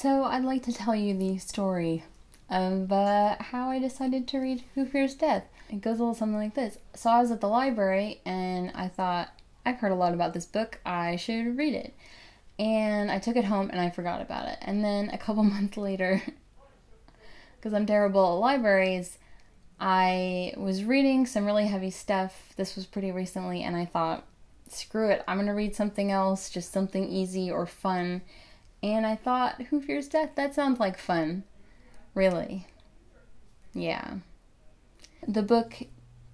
So I'd like to tell you the story of how I decided to read Who Fears Death. It goes a little something like this. So I was at the library and I thought, I've heard a lot about this book, I should read it. And I took it home and I forgot about it. And then a couple months later, because I'm terrible at libraries, I was reading some really heavy stuff. This was pretty recently, and I thought, screw it, I'm going to read something else, just something easy or fun. And I thought, Who Fears Death? That sounds like fun. Really. Yeah. The book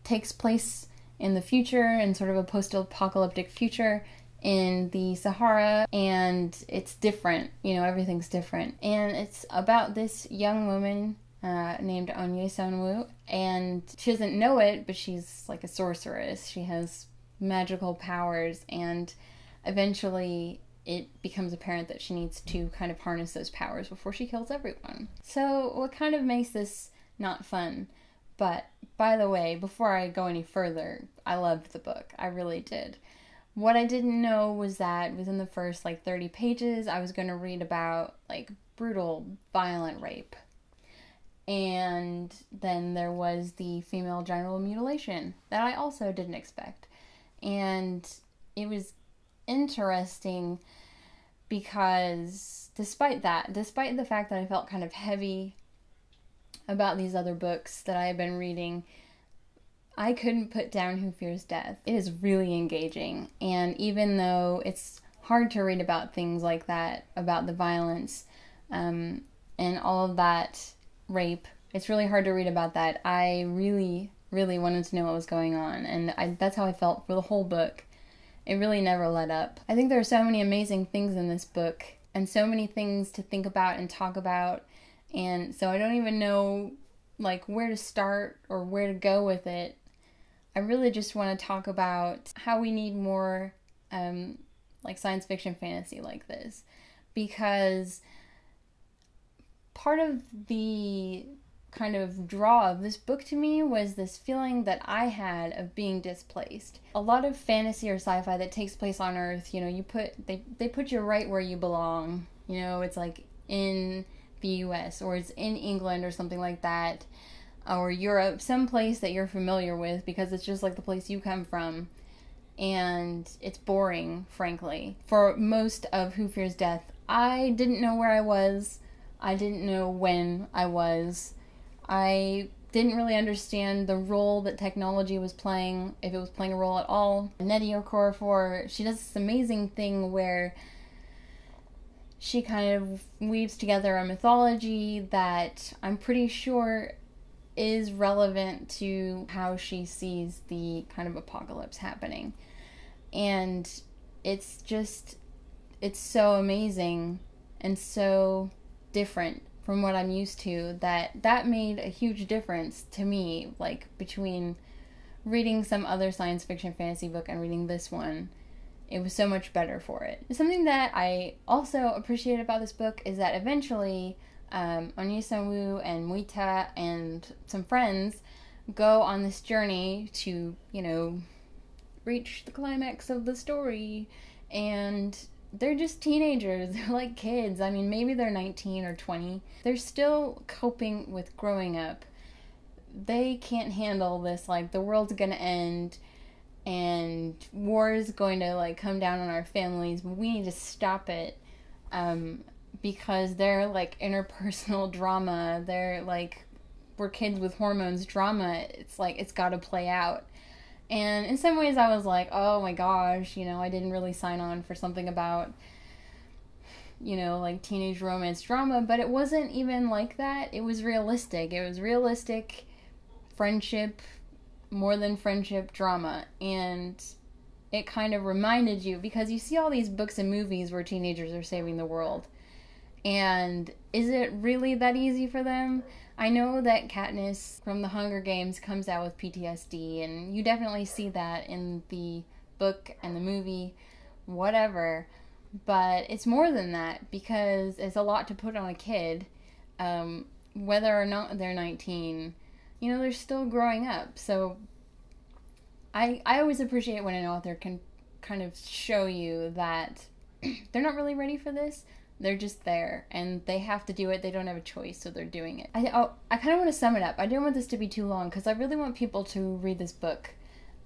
takes place in the future, in sort of a post-apocalyptic future in the Sahara, and it's different. You know, everything's different. And it's about this young woman named Nnedi Okorafor, and she doesn't know it, but she's like a sorceress. She has magical powers, and eventually it becomes apparent that she needs to kind of harness those powers before she kills everyone. So what kind of makes this not fun? But, by the way, before I go any further, I loved the book. I really did. What I didn't know was that within the first, 30 pages, I was going to read about, brutal, violent rape. And then there was the female genital mutilation that I also didn't expect. And it was interesting because despite the fact that I felt kind of heavy about these other books that I had been reading, I couldn't put down Who Fears Death. It is really engaging, and even though it's hard to read about things like that, about the violence and all of that rape, it's really hard to read about that. I really, really wanted to know what was going on, and that's how I felt for the whole book. It really never let up. I think there are so many amazing things in this book, and so many things to think about and talk about, and so I don't even know where to start or where to go with it. I really just want to talk about how we need more science fiction fantasy like this, because part of the kind of draw of this book to me was this feeling that I had of being displaced. A lot of fantasy or sci-fi that takes place on Earth, they put you right where you belong. It's in the US, or it's in England or something like that, or Europe, some place that you're familiar with because it's just the place you come from. And it's boring, frankly. For most of Who Fears Death, I didn't know where I was. I didn't know when I was. I didn't really understand the role that technology was playing, if it was playing a role at all. Nnedi Okorafor, she does this amazing thing where she kind of weaves together a mythology that I'm pretty sure is relevant to how she sees the kind of apocalypse happening. And it's so amazing and so different from what I'm used to that made a huge difference to me, between reading some other science fiction fantasy book and reading this one. It was so much better for it. Something that I also appreciate about this book is that eventually Nnedi Okorafor and Muita and some friends go on this journey to, reach the climax of the story, and they're just teenagers. They're like kids. I mean, maybe they're 19 or 20. They're still coping with growing up. They can't handle this, the world's gonna end and war is going to come down on our families, but we need to stop it because they're interpersonal drama. They're we're kids with hormones drama. It's it's gotta play out. And in some ways I was oh my gosh, I didn't really sign on for something about, teenage romance drama, but it wasn't even like that. It was realistic. It was realistic friendship, more than friendship drama. And it kind of reminded you, because you see all these books and movies where teenagers are saving the world. And is it really that easy for them? I know that Katniss from the Hunger Games comes out with PTSD, and you definitely see that in the book and the movie, whatever. But it's more than that, because it's a lot to put on a kid, whether or not they're 19. They're still growing up. So I always appreciate when an author can kind of show you that they're not really ready for this, They're just there, and they have to do it. They don't have a choice, so they're doing it. I kind of want to sum it up. I didn't want this to be too long, because I really want people to read this book.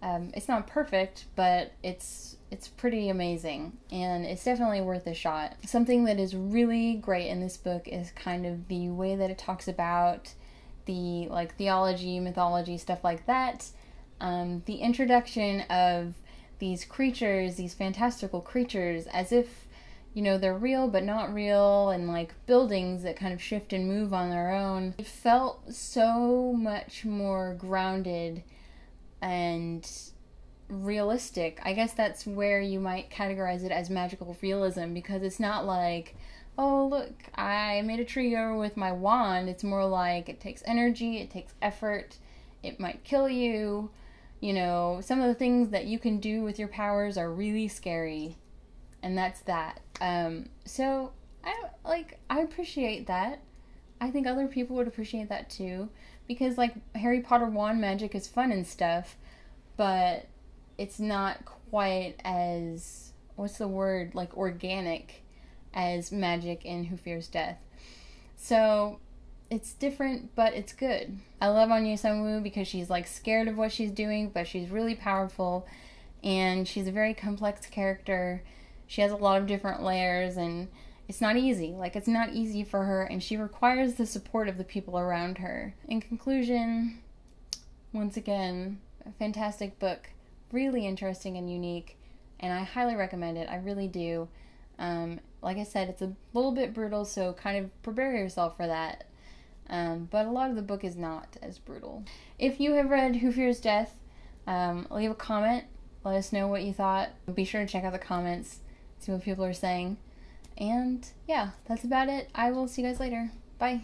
It's not perfect, but it's pretty amazing, and it's definitely worth a shot. Something that is really great in this book is kind of the way that it talks about the, like, theology, mythology, stuff like that. The introduction of these creatures, these fantastical creatures, as if, you know, they're real but not real, and like buildings that kind of shift and move on their own. It felt so much more grounded and realistic. I guess that's where you might categorize it as magical realism, because it's not like, oh look, I made a tree grow with my wand. It's more like it takes energy, it takes effort, it might kill you. You know, some of the things that you can do with your powers are really scary. And that's that. So I appreciate that. I think other people would appreciate that too, because like Harry Potter wand magic is fun and stuff, but it's not quite as, what's the word, like organic as magic in Who Fears Death. So it's different, but it's good. I love Anya Samwoo because she's like scared of what she's doing, but she's really powerful, and she's a very complex character. She has a lot of different layers, and it's not easy. Like, it's not easy for her, and she requires the support of the people around her. In conclusion, once again, a fantastic book. Really interesting and unique, and I highly recommend it. I really do. Like I said, it's a little bit brutal, so kind of prepare yourself for that. But a lot of the book is not as brutal. If you have read Who Fears Death, leave a comment. Let us know what you thought. Be sure to check out the comments, see what people are saying. And yeah, that's about it. I will see you guys later. Bye.